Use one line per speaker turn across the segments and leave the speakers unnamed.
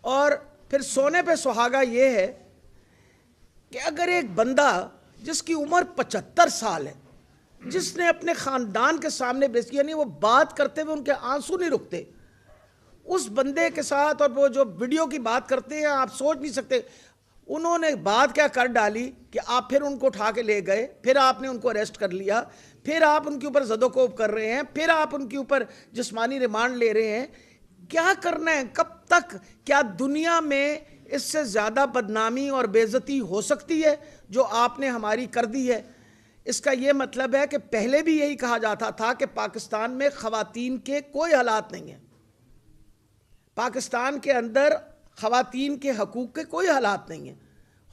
اور پھر سونے پہ سہاگا یہ ہے کہ اگر ایک بندہ جس کی عمر 75 سال ہے، جس نے اپنے خاندان کے سامنے یعنی وہ بات کرتے ہوئے ان کے آنسو نہیں رکتے، اس بندے کے ساتھ، اور وہ جو ویڈیو کی بات کرتے ہیں آپ سوچ نہیں سکتے انہوں نے بات کیا کر ڈالی کہ آپ پھر ان کو اٹھا کے لے گئے، پھر آپ نے ان کو اریسٹ کر لیا، پھر آپ ان کے اوپر زد و کوب کر رہے ہیں، پھر آپ ان کے اوپر جسمانی ریمانڈ لے رہے ہیں۔ کیا کرنا ہے؟ کب تک؟ کیا دنیا میں اس سے زیادہ بدنامی اور بے عزتی ہو سکتی ہے جو آپ نے ہماری کر دی ہے؟ اس کا یہ مطلب ہے کہ پہلے بھی یہی کہا جاتا تھا کہ پاکستان میں خواتین کے کوئی حالات نہیں ہیں، پاکستان کے اندر خواتین کے حقوق کے کوئی حالات نہیں ہیں۔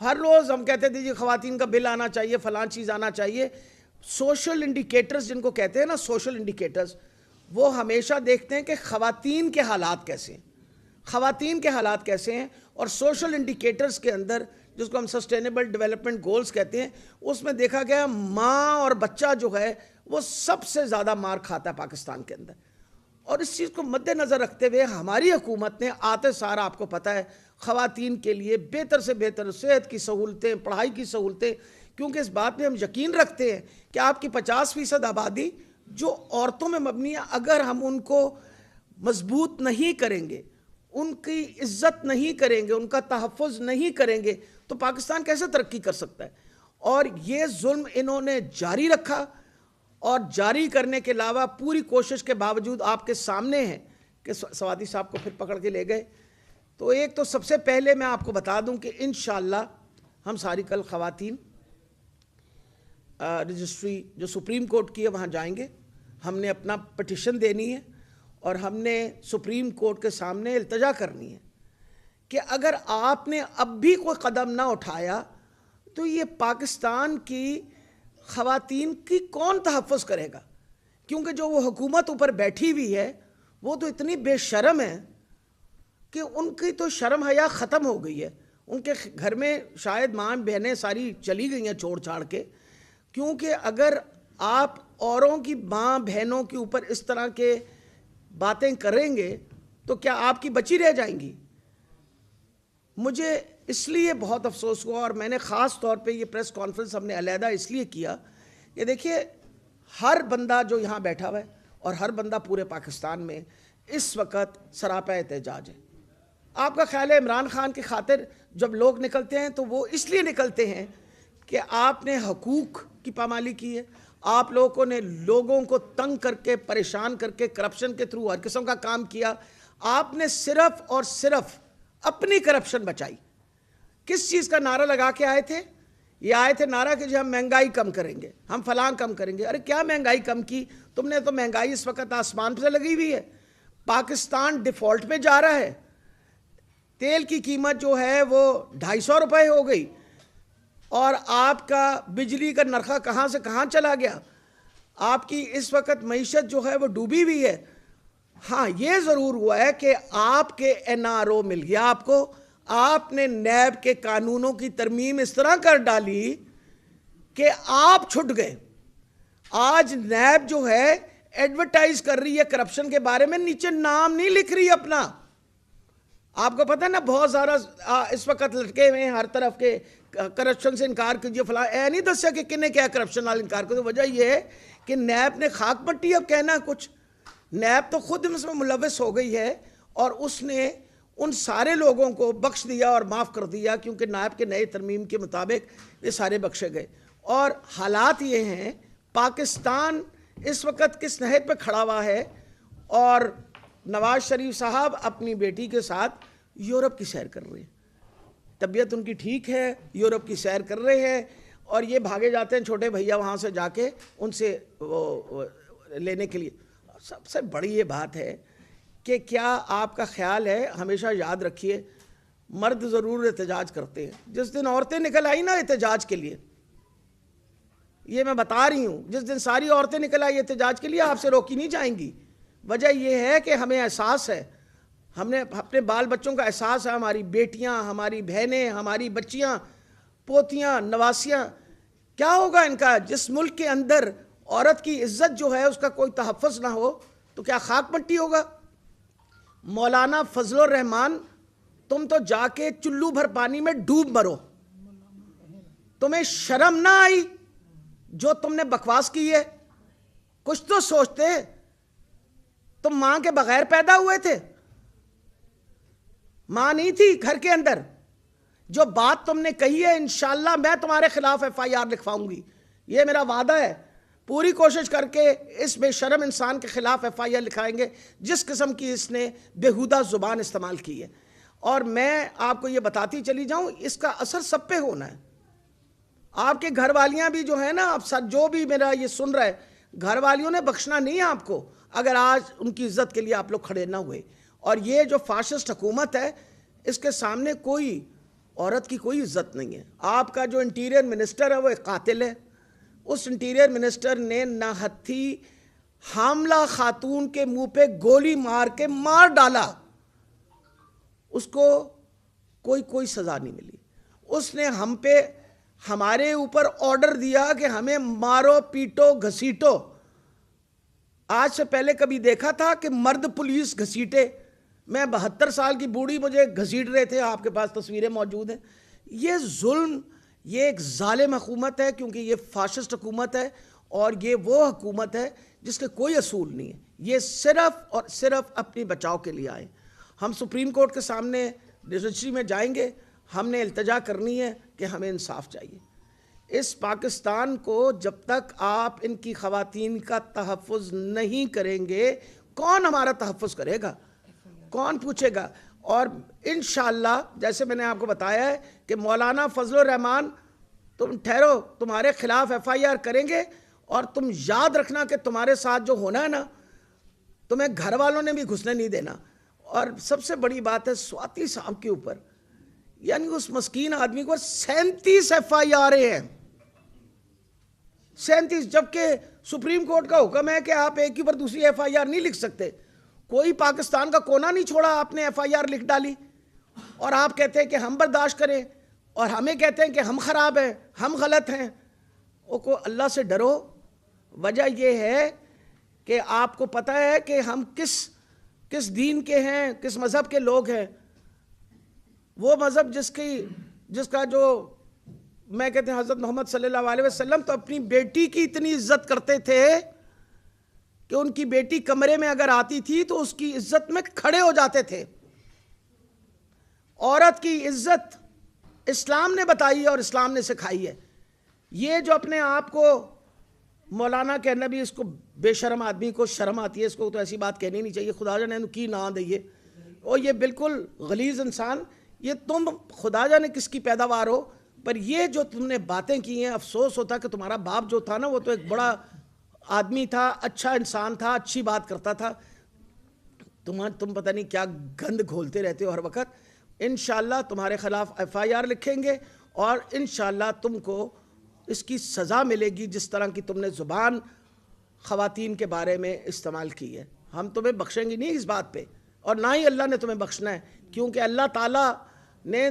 ہر روز ہم کہتے تھے جی خواتین کا بل آنا چاہیے، فلاں چیز آنا چاہیے۔ سوشل انڈیکیٹرز جن کو کہتے ہیں نا، سوشل انڈیکیٹرز، وہ ہمیشہ دیکھتے ہیں کہ خواتین کے حالات کیسے ہیں، خواتین کے حالات کیسے ہیں، اور سوشل انڈیکیٹرز کے اندر جس کو ہم سسٹینیبل ڈیولپمنٹ گولز کہتے ہیں، اس میں دیکھا گیا ماں اور بچہ جو ہے وہ سب سے زیادہ مار کھاتا ہے پاکستان کے اندر۔ اور اس چیز کو مد نظر رکھتے ہوئے ہماری حکومت نے آتے سار آپ کو پتہ ہے خواتین کے لیے بہتر سے بہتر صحت کی سہولتیں، پڑھائی کی سہولتیں، کیونکہ اس بات میں ہم یقین رکھتے ہیں کہ آپ کی 50% آبادی جو عورتوں میں مبنی ہے، اگر ہم ان کو مضبوط نہیں کریں گے، ان کی عزت نہیں کریں گے، ان کا تحفظ نہیں کریں گے، تو پاکستان کیسے ترقی کر سکتا ہے؟ اور یہ ظلم انہوں نے جاری رکھا، اور جاری کرنے کے علاوہ پوری کوشش کے باوجود آپ کے سامنے ہے کہ سوادی صاحب کو پھر پکڑ کے لے گئے۔ تو ایک تو سب سے پہلے میں آپ کو بتا دوں کہ انشاءاللہ ہم ساری کل خواتین رجسٹری جو سپریم کورٹ کی ہے وہاں جائیں گے، ہم نے اپنا پٹیشن دینی ہے، اور ہم نے سپریم کورٹ کے سامنے التجا کرنی ہے کہ اگر آپ نے اب بھی کوئی قدم نہ اٹھایا تو یہ پاکستان کی خواتین کی کون تحفظ کرے گا؟ کیونکہ جو وہ حکومت اوپر بیٹھی ہوئی ہے وہ تو اتنی بے شرم ہے کہ ان کی تو شرم حیا ختم ہو گئی ہے۔ ان کے گھر میں شاید ماں بہنیں ساری چلی گئی ہیں چھوڑ چھاڑ کے، کیونکہ اگر آپ اوروں کی ماں بہنوں کے اوپر اس طرح کے باتیں کریں گے تو کیا آپ کی بچی رہ جائیں گی؟ مجھے اس لیے بہت افسوس ہوا، اور میں نے خاص طور پہ یہ پریس کانفرنس ہم نے علیحدہ اس لیے کیا کہ دیکھیے ہر بندہ جو یہاں بیٹھا ہوا ہے اور ہر بندہ پورے پاکستان میں اس وقت سراپا احتجاج ہے۔ آپ کا خیال ہے عمران خان کی خاطر جب لوگ نکلتے ہیں تو وہ اس لیے نکلتے ہیں کہ آپ نے حقوق کی پامالی کی ہے، آپ لوگوں نے لوگوں کو تنگ کر کے، پریشان کر کے، کرپشن کے تھرو ہر قسم کا کام کیا، آپ نے صرف اور صرف اپنی کرپشن بچائی۔ کس چیز کا نعرہ لگا کے آئے تھے؟ یہ آئے تھے نعرہ کہ جو ہم مہنگائی کم کریں گے، ہم فلاں کم کریں گے۔ ارے کیا مہنگائی کم کی تم نے؟ تو مہنگائی اس وقت آسمان پہ لگی ہوئی ہے، پاکستان ڈیفالٹ پہ جا رہا ہے، تیل کی قیمت جو ہے وہ 250 روپے ہو گئی، اور آپ کا بجلی کا نرخہ کہاں سے کہاں چلا گیا، آپ کی اس وقت معیشت جو ہے وہ ڈوبی ہوئی ہے۔ ہاں یہ ضرور ہوا ہے کہ آپ کے NRO مل گیا آپ کو، آپ نے نیب کے قانونوں کی ترمیم اس طرح کر ڈالی کہ آپ چھٹ گئے۔ آج نیب جو ہے ایڈورٹائز کر رہی ہے کرپشن کے بارے میں، نیچے نام نہیں لکھ رہی اپنا۔ آپ کو پتہ ہے نا بہت سارا اس وقت لٹکے ہوئے ہیں ہر طرف کے، کرپشن سے انکار کیجیے فلاں، نہیں دسیا کہ کنے کیا کرپشن نال انکار کر دو۔ وجہ یہ ہے کہ نیب نے خاک پٹی اب کہنا کچھ، نیب تو خود اس میں ملوث ہو گئی ہے، اور اس نے ان سارے لوگوں کو بخش دیا اور معاف کر دیا، کیونکہ نیب کے نئے ترمیم کے مطابق یہ سارے بخشے گئے۔ اور حالات یہ ہیں پاکستان اس وقت کس نہج پہ کھڑا ہوا ہے، اور نواز شریف صاحب اپنی بیٹی کے ساتھ یورپ کی سیر کر رہے ہیں، طبیعت ان کی ٹھیک ہے، یورپ کی سیر کر رہے ہیں، اور یہ بھاگے جاتے ہیں چھوٹے بھیا وہاں سے جا کے ان سے وہ لینے کے لیے۔ سب سے بڑی یہ بات ہے کہ کیا آپ کا خیال ہے، ہمیشہ یاد رکھیے مرد ضرور احتجاج کرتے ہیں، جس دن عورتیں نکل آئی نا احتجاج کے لیے، یہ میں بتا رہی ہوں، جس دن ساری عورتیں نکل آئی احتجاج کے لیے آپ سے روکی نہیں جائیں گی۔ وجہ یہ ہے کہ ہمیں احساس ہے، ہم نے اپنے بال بچوں کا احساس ہے، ہماری بیٹیاں، ہماری بہنیں، ہماری بچیاں، پوتیاں، نواسیاں، کیا ہوگا ان کا؟ جس ملک کے اندر عورت کی عزت جو ہے اس کا کوئی تحفظ نہ ہو تو کیا خاک مٹی ہوگا؟ مولانا فضل الرحمان تم تو جا کے چلو بھر پانی میں ڈوب مرو. تمہیں شرم نہ آئی جو تم نے بکواس کی ہے؟ کچھ تو سوچتے. تم ماں کے بغیر پیدا ہوئے تھے؟ ماں نہیں تھی گھر کے اندر؟ جو بات تم نے کہی ہے انشاءاللہ میں تمہارے خلاف FIR لکھواؤں گی. یہ میرا وعدہ ہے. پوری کوشش کر کے اس بے شرم انسان کے خلاف FIR لکھائیں گے جس قسم کی اس نے بےہودہ زبان استعمال کی ہے. اور میں آپ کو یہ بتاتی چلی جاؤں اس کا اثر سب پہ ہونا ہے. آپ کے گھر والیاں بھی جو ہیں نا، آپ جو بھی میرا یہ سن رہا ہے، گھر والیوں نے بخشنا نہیں ہے آپ کو اگر آج ان کی عزت کے لیے آپ لوگ کھڑے نہ ہوئے. اور یہ جو فاشسٹ حکومت ہے اس کے سامنے کوئی عورت کی کوئی عزت نہیں ہے. آپ کا جو انٹیریئر منسٹر ہے وہ ایک قاتل ہے. اس انٹیریئر منسٹر نے ناہتھی حاملہ خاتون کے منہ پہ گولی مار کے مار ڈالا. اس کو کوئی سزا نہیں ملی. اس نے ہم پہ ہمارے اوپر آرڈر دیا کہ ہمیں مارو پیٹو گھسیٹو. آج سے پہلے کبھی دیکھا تھا کہ مرد پولیس گھسیٹے؟ میں 72 سال کی بوڑھی مجھے گھسیٹ رہے تھے، آپ کے پاس تصویریں موجود ہیں. یہ ظلم، یہ ایک ظالم حکومت ہے کیونکہ یہ فاشسٹ حکومت ہے اور یہ وہ حکومت ہے جس کے کوئی اصول نہیں ہے. یہ صرف اور صرف اپنی بچاؤ کے لیے آئے. ہم سپریم کورٹ کے سامنے رجسٹری میں جائیں گے. ہم نے التجا کرنی ہے کہ ہمیں انصاف چاہیے. اس پاکستان کو جب تک آپ ان کی خواتین کا تحفظ نہیں کریں گے، کون ہمارا تحفظ کرے گا؟ کون پوچھے گا؟ اور انشاءاللہ جیسے میں نے آپ کو بتایا ہے کہ مولانا فضل الرحمان، تم ٹھہرو، تمہارے خلاف FIR کریں گے. اور تم یاد رکھنا کہ تمہارے ساتھ جو ہونا ہے نا، تمہیں گھر والوں نے بھی گھسنے نہیں دینا. اور سب سے بڑی بات ہے سواتی صاحب کے اوپر، یعنی اس مسکین آدمی کو 37 FIR ہیں. 37، جبکہ سپریم کورٹ کا حکم ہے کہ آپ ایک کے اوپر دوسری FIR نہیں لکھ سکتے. کوئی پاکستان کا کونا نہیں چھوڑا، آپ نے FIR لکھ ڈالی. اور آپ کہتے ہیں کہ ہم برداشت کریں اور ہمیں کہتے ہیں کہ ہم خراب ہیں، ہم غلط ہیں. کو اللہ سے ڈرو. وجہ یہ ہے کہ آپ کو پتہ ہے کہ ہم کس دین کے ہیں، کس مذہب کے لوگ ہیں. وہ مذہب جس کا جو میں کہتے ہیں حضرت محمد صلی اللہ علیہ وسلم تو اپنی بیٹی کی اتنی عزت کرتے تھے کہ ان کی بیٹی کمرے میں اگر آتی تھی تو اس کی عزت میں کھڑے ہو جاتے تھے. عورت کی عزت اسلام نے بتائی ہے اور اسلام نے سکھائی ہے. یہ جو اپنے آپ کو مولانا کہنا بھی، اس کو بے شرم آدمی کو شرم آتی ہے. اس کو تو ایسی بات کہنی نہیں چاہیے. خدا جانے کی نہ دئیے. اور یہ بالکل غلیظ انسان. یہ تم خدا جانے کس کی پیداوار ہو، پر یہ جو تم نے باتیں کی ہیں، افسوس ہوتا کہ تمہارا باپ جو تھا نا وہ تو ایک بڑا آدمی تھا، اچھا انسان تھا، اچھی بات کرتا تھا. تم پتہ نہیں کیا گند گھولتے رہتے ہو ہر وقت. انشاءاللہ تمہارے خلاف FIR لکھیں گے اور انشاءاللہ تم کو اس کی سزا ملے گی جس طرح کی تم نے زبان خواتین کے بارے میں استعمال کی ہے. ہم تمہیں بخشیں گے نہیں اس بات پہ، اور نہ ہی اللہ نے تمہیں بخشنا ہے، کیونکہ اللہ تعالیٰ نے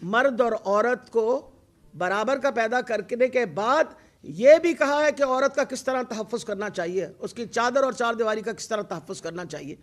مرد اور عورت کو برابر کا پیدا کرنے کے بعد یہ بھی کہا ہے کہ عورت کا کس طرح تحفظ کرنا چاہیے، اس کی چادر اور چار دیواری کا کس طرح تحفظ کرنا چاہیے.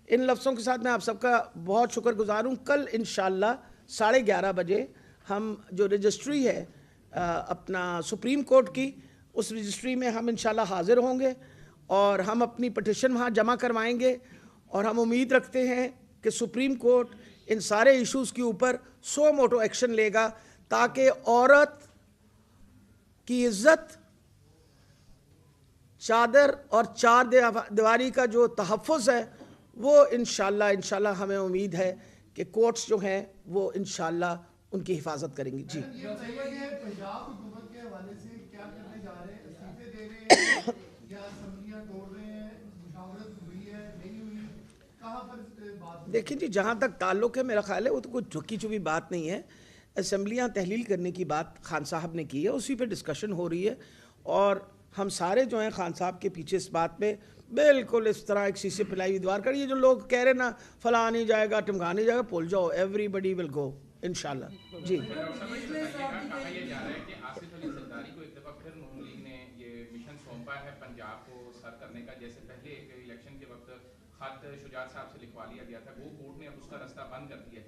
ان لفظوں کے ساتھ میں آپ سب کا بہت شکر گزار ہوں. کل انشاءاللہ 11:30 بجے ہم جو رجسٹری ہے اپنا سپریم کورٹ کی، اس رجسٹری میں ہم انشاءاللہ حاضر ہوں گے اور ہم اپنی پٹیشن وہاں جمع کروائیں گے. اور ہم امید رکھتے ہیں کہ سپریم کورٹ ان سارے ایشوز کے اوپر سو موٹو ایکشن لے گا تاکہ عورت کی عزت، چادر اور چار دیواری کا جو تحفظ ہے وہ انشاءاللہ ہمیں امید ہے کہ کورٹس جو ہیں وہ انشاءاللہ ان کی حفاظت کریں گی. جی
پنجاب حکومت کے حوالے سے کیا کرنے جا رہے ہیں؟ استعفے دے رہے ہیں یا اسمبلیاں توڑ رہے ہیں؟ مشاورت ہوئی ہے نہیں ہوئی؟ کہاں پر بات؟
دیکھیں جی، جہاں تک تعلق ہے میرا خیال ہے وہ تو کوئی جھکی چھپی بات نہیں ہے. اسمبلیاں تحلیل کرنے کی بات خان صاحب نے کی ہے، اسی پہ ڈسکشن ہو رہی ہے اور ہم سارے جو ہیں خان صاحب کے پیچھے اس بات پہ بالکل اس طرح ایک شیشے پلائی ہوئی دیوار کر. یہ جو لوگ کہہ رہے نا فلاں نہیں جائے گا ٹمکا نہیں جائے گا، بھول جاؤ، ایوری بڈی ول گو انشاءاللہ. جی
آصف علی زرداری کو ایک دفعہ پھر نون لیگ نے یہ مشن سونپا ہے پنجاب کو سر کرنے کا، جیسے پہلے ایک الیکشن کے وقت خط شجاعت صاحب سے لکھوا لیا گیا تھا، وہ کورٹ نے اب اس کا راستہ بند کر دیا ہے.